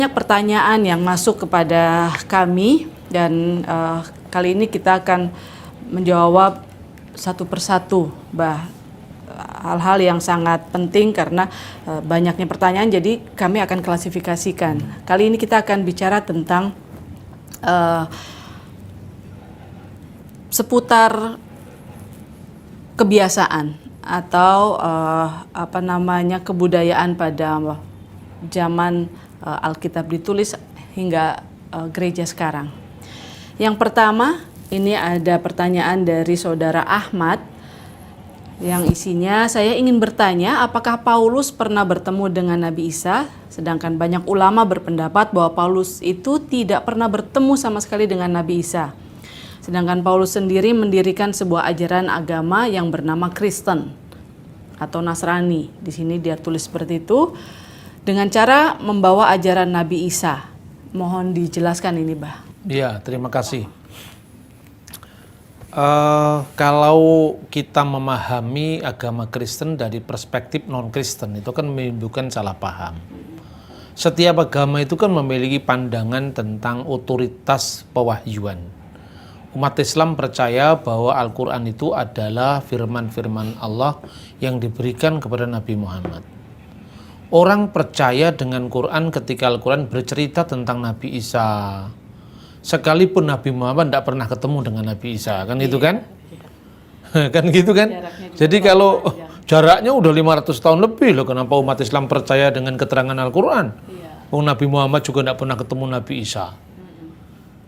banyak pertanyaan yang masuk kepada kami dan kali ini kita akan menjawab satu persatu, hal-hal yang sangat penting karena banyaknya pertanyaan, jadi kami akan klasifikasikan. Kali ini kita akan bicara tentang seputar kebiasaan atau kebudayaan pada zaman Alkitab ditulis hingga gereja sekarang. Yang pertama, ini ada pertanyaan dari saudara Ahmad yang isinya, saya ingin bertanya apakah Paulus pernah bertemu dengan Nabi Isa, sedangkan banyak ulama berpendapat bahwa Paulus itu tidak pernah bertemu sama sekali dengan Nabi Isa. Sedangkan Paulus sendiri mendirikan sebuah ajaran agama yang bernama Kristen atau Nasrani. Di sini dia tulis seperti itu, dengan cara membawa ajaran Nabi Isa. Mohon dijelaskan ini, Bah. Ya, terima kasih. Kalau kita memahami agama Kristen dari perspektif non-Kristen, itu kan menimbulkan salah paham. Setiap agama itu kan memiliki pandangan tentang otoritas pewahyuan. Umat Islam percaya bahwa Al-Quran itu adalah firman-firman Allah yang diberikan kepada Nabi Muhammad. Orang percaya dengan Quran ketika Al-Quran bercerita tentang Nabi Isa. Sekalipun Nabi Muhammad tidak pernah ketemu dengan Nabi Isa, kan itu kan? Kan gitu kan? Jadi kalau jaraknya udah 500 tahun lebih loh, kenapa umat Islam percaya dengan keterangan Al-Quran? Nabi Muhammad juga tidak pernah ketemu Nabi Isa.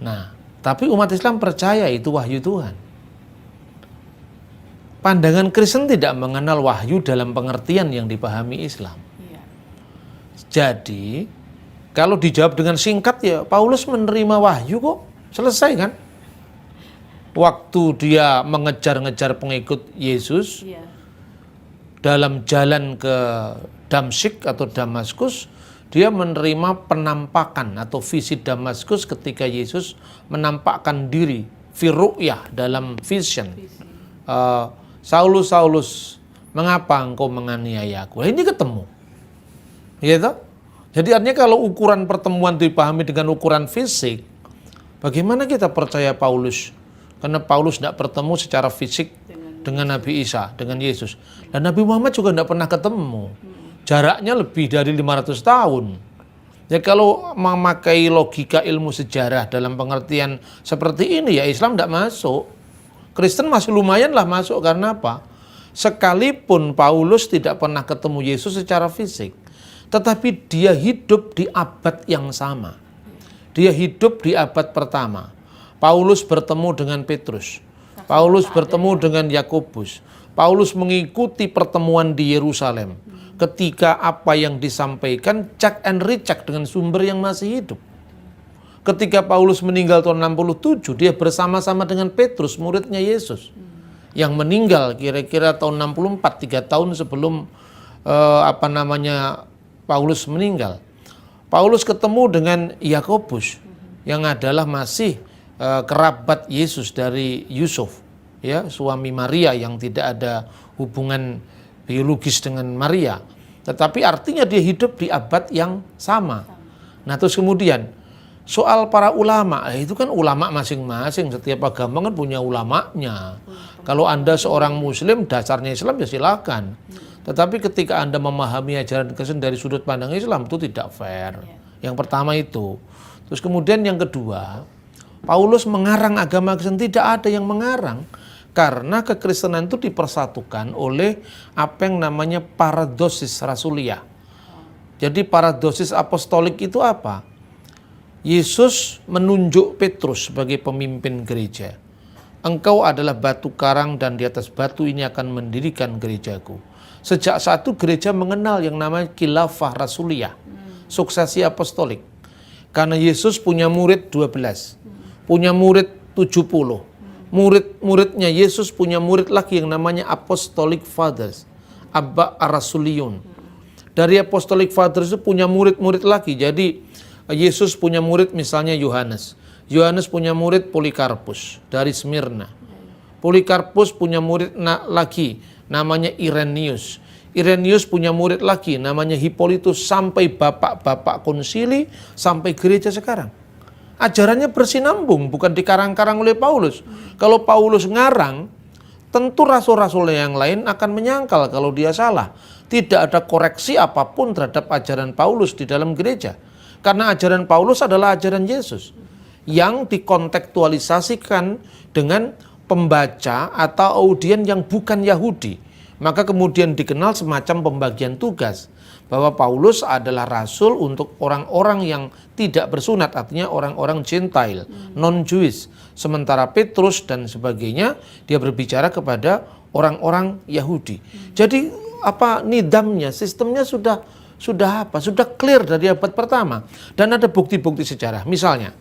Nah, tapi umat Islam percaya itu wahyu Tuhan. Pandangan Kristen tidak mengenal wahyu dalam pengertian yang dipahami Islam. Jadi, kalau dijawab dengan singkat ya, Paulus menerima wahyu kok, selesai kan? Waktu dia mengejar-ngejar pengikut Yesus, dalam jalan ke Damsyik atau Damaskus, dia menerima penampakan atau visi Damaskus ketika Yesus menampakkan diri, firu'yah dalam vision. Saulus, Saulus, mengapa engkau menganiaya aku? Ini ketemu. Gitu? Jadi artinya kalau ukuran pertemuan dipahami dengan ukuran fisik, bagaimana kita percaya Paulus? Karena Paulus tidak bertemu secara fisik dengan Nabi Isa, dengan Yesus. Dan Nabi Muhammad juga tidak pernah ketemu. Jaraknya lebih dari 500 tahun. Ya kalau memakai logika ilmu sejarah dalam pengertian seperti ini, ya Islam tidak masuk. Kristen masih lumayan lah masuk, karena apa? Sekalipun Paulus tidak pernah ketemu Yesus secara fisik, tetapi dia hidup di abad yang sama. Dia hidup di abad pertama. Paulus bertemu dengan Petrus. Paulus bertemu dengan Yakobus. Paulus mengikuti pertemuan di Yerusalem. Ketika apa yang disampaikan cek and recheck dengan sumber yang masih hidup. Ketika Paulus meninggal tahun 67, dia bersama-sama dengan Petrus, muridnya Yesus. Yang meninggal kira-kira tahun 64, 3 tahun sebelum Paulus meninggal. Paulus ketemu dengan Yakobus yang adalah masih kerabat Yesus dari Yusuf, ya, suami Maria yang tidak ada hubungan biologis dengan Maria. Tetapi artinya dia hidup di abad yang sama. Nah, terus kemudian soal para ulama, itu kan ulama masing-masing, setiap agama kan punya ulamanya. Kalau Anda seorang muslim, dasarnya Islam ya silakan. Tetapi ketika Anda memahami ajaran Kristen dari sudut pandang Islam, itu tidak fair. Yang pertama itu. Terus kemudian yang kedua, Paulus mengarang agama Kristen, tidak ada yang mengarang. Karena kekristenan itu dipersatukan oleh apa yang namanya paradosis rasuliah. Jadi paradosis apostolik itu apa? Yesus menunjuk Petrus sebagai pemimpin gereja. Engkau adalah batu karang dan di atas batu ini akan mendirikan gerejaku. Sejak saat itu gereja mengenal yang namanya khilafah rasuliah, suksesi apostolik. Karena Yesus punya murid 12, punya murid 70. Murid-muridnya Yesus punya murid lagi yang namanya Apostolic Fathers, Abba Ar-Rasuliyun. Dari Apostolic Fathers itu punya murid-murid lagi. Jadi Yesus punya murid misalnya Yohanes. Yohanes punya murid Polikarpus dari Smyrna. Polikarpus punya murid lagi namanya Irenaeus. Irenaeus punya murid lagi namanya Hippolytus, sampai bapak-bapak konsili, sampai gereja sekarang. Ajarannya bersinambung, bukan dikarang-karang oleh Paulus. Kalau Paulus ngarang, tentu rasul-rasul yang lain akan menyangkal kalau dia salah. Tidak ada koreksi apapun terhadap ajaran Paulus di dalam gereja. Karena ajaran Paulus adalah ajaran Yesus yang dikontekstualisasikan dengan pembaca atau audien yang bukan Yahudi. Maka kemudian dikenal semacam pembagian tugas, bahwa Paulus adalah rasul untuk orang-orang yang tidak bersunat, artinya orang-orang Gentile, non-Jewish. Sementara Petrus dan sebagainya dia berbicara kepada orang-orang Yahudi. Jadi nidamnya, sistemnya sudah clear dari abad pertama, dan ada bukti-bukti sejarah. Misalnya,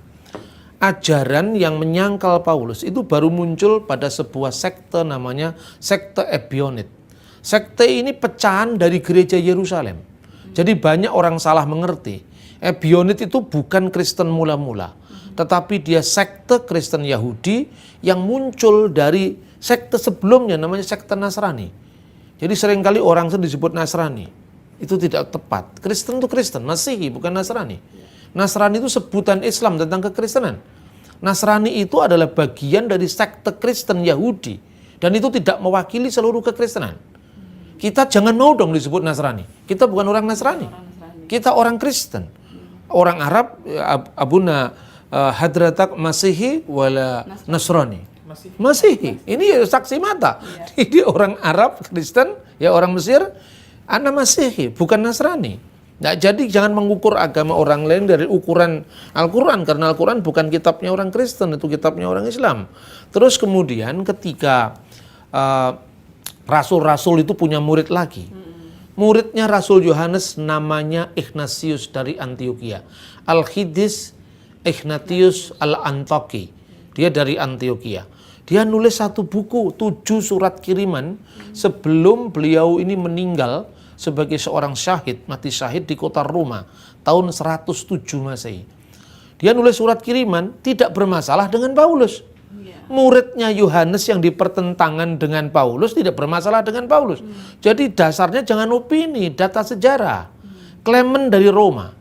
ajaran yang menyangkal Paulus itu baru muncul pada sebuah sekte namanya sekte Ebionit. Sekte ini pecahan dari gereja Yerusalem. Jadi banyak orang salah mengerti. Ebionit itu bukan Kristen mula-mula, tetapi dia sekte Kristen Yahudi yang muncul dari sekte sebelumnya namanya sekte Nasrani. Jadi seringkali orang disebut Nasrani. Itu tidak tepat. Kristen itu Kristen, Masihi bukan Nasrani. Nasrani itu sebutan Islam tentang kekristenan. Nasrani itu adalah bagian dari sekte Kristen Yahudi, dan itu tidak mewakili seluruh kekristenan. Kita jangan mau dong disebut Nasrani. Kita bukan orang Nasrani. Kita orang Kristen. Orang Arab, Abuna Hadratak Masihi wala Nasrani. Masihi. Ini saksi mata. Ini orang Arab, Kristen, ya orang Mesir, ana Masihi, bukan Nasrani. Nah, jadi jangan mengukur agama orang lain dari ukuran Al-Quran, karena Al-Quran bukan kitabnya orang Kristen, itu kitabnya orang Islam. Terus kemudian ketika rasul-rasul itu punya murid lagi. Muridnya Rasul Yohanes namanya Ignatius dari Antioquia. Al-Khidis Ignatius Al-Antoki. Dia dari Antioquia. Dia nulis satu buku, 7 surat kiriman sebelum beliau ini meninggal sebagai seorang syahid, mati syahid di kota Roma tahun 107 Masehi. Dia nulis surat kiriman tidak bermasalah dengan Paulus. Muridnya Yohanes yang dipertentangan dengan Paulus tidak bermasalah dengan Paulus. Jadi dasarnya jangan opini, data sejarah. Clement dari Roma,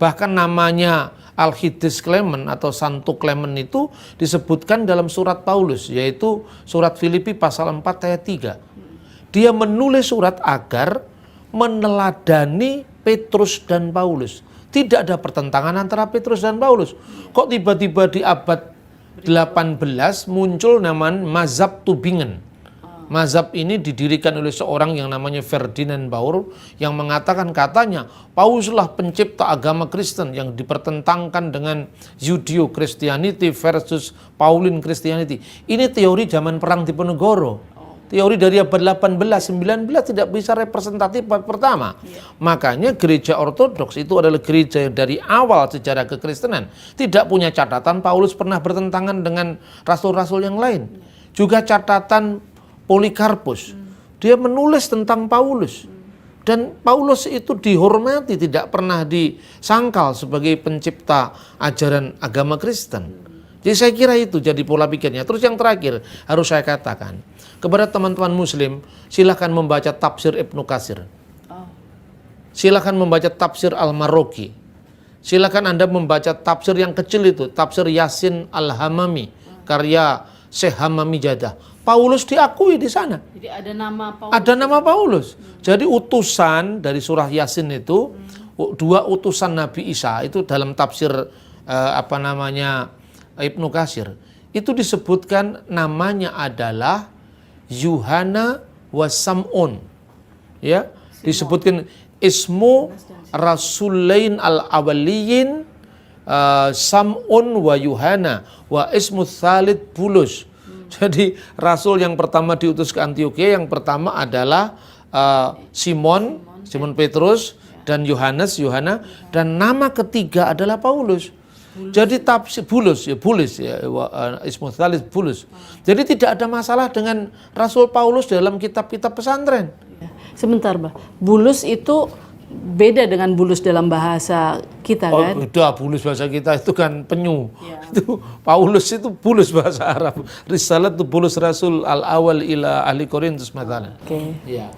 bahkan namanya Al-Khidis Clement atau Santo Clement itu disebutkan dalam surat Paulus, yaitu surat Filipi pasal 4 ayat 3. Dia menulis surat agar meneladani Petrus dan Paulus. Tidak ada pertentangan antara Petrus dan Paulus. Kok tiba-tiba di abad 18 muncul nama mazhab Tübingen. Mazhab ini didirikan oleh seorang yang namanya Ferdinand Baur, yang mengatakan katanya Pauluslah pencipta agama Kristen yang dipertentangkan dengan Judeo Christianity versus Pauline Christianity. Ini teori zaman perang Diponegoro. Teori dari abad 18, 19 tidak bisa representatif pertama. Makanya gereja ortodoks itu adalah gereja yang dari awal sejarah kekristenan tidak punya catatan Paulus pernah bertentangan dengan rasul-rasul yang lain. Juga catatan Polikarpus. Dia menulis tentang Paulus. Dan Paulus itu dihormati, tidak pernah disangkal sebagai pencipta ajaran agama Kristen. Jadi saya kira itu jadi pola pikirnya. Terus yang terakhir harus saya katakan kepada teman-teman muslim, silakan membaca tafsir Ibnu Katsir. Silakan membaca tafsir Al-Marroqi. Silakan Anda membaca tafsir yang kecil itu, tafsir Yasin Al-Hamami, karya Syekh Hamami Jadah. Paulus diakui di sana. Jadi ada nama Paulus. Ada nama Paulus. Jadi utusan dari surah Yasin itu, 2 utusan Nabi Isa itu dalam tafsir Ibnu Katsir itu disebutkan namanya adalah Yuhana wa Sam'un. Ya, disebutkan ismu Rasulain al-awaliyin Sam'un wa Yuhana wa ismu Tsalits Bulus. Jadi rasul yang pertama diutus ke Antioquia yang pertama adalah Simon Petrus dan Yohana, dan nama ketiga adalah Paulus. Jadi tafsir Bulus ismu Tsalits Bulus. Jadi tidak ada masalah dengan Rasul Paulus dalam kitab-kitab pesantren. Sebentar, Mbak. Bulus itu beda dengan bulus dalam bahasa kita kan? Beda, bulus bahasa kita itu kan penyu. Itu Paulus itu bulus bahasa Arab. Risalat itu bulus Rasul al-awal ila ahli Korintus mathalan. Oke. Ya.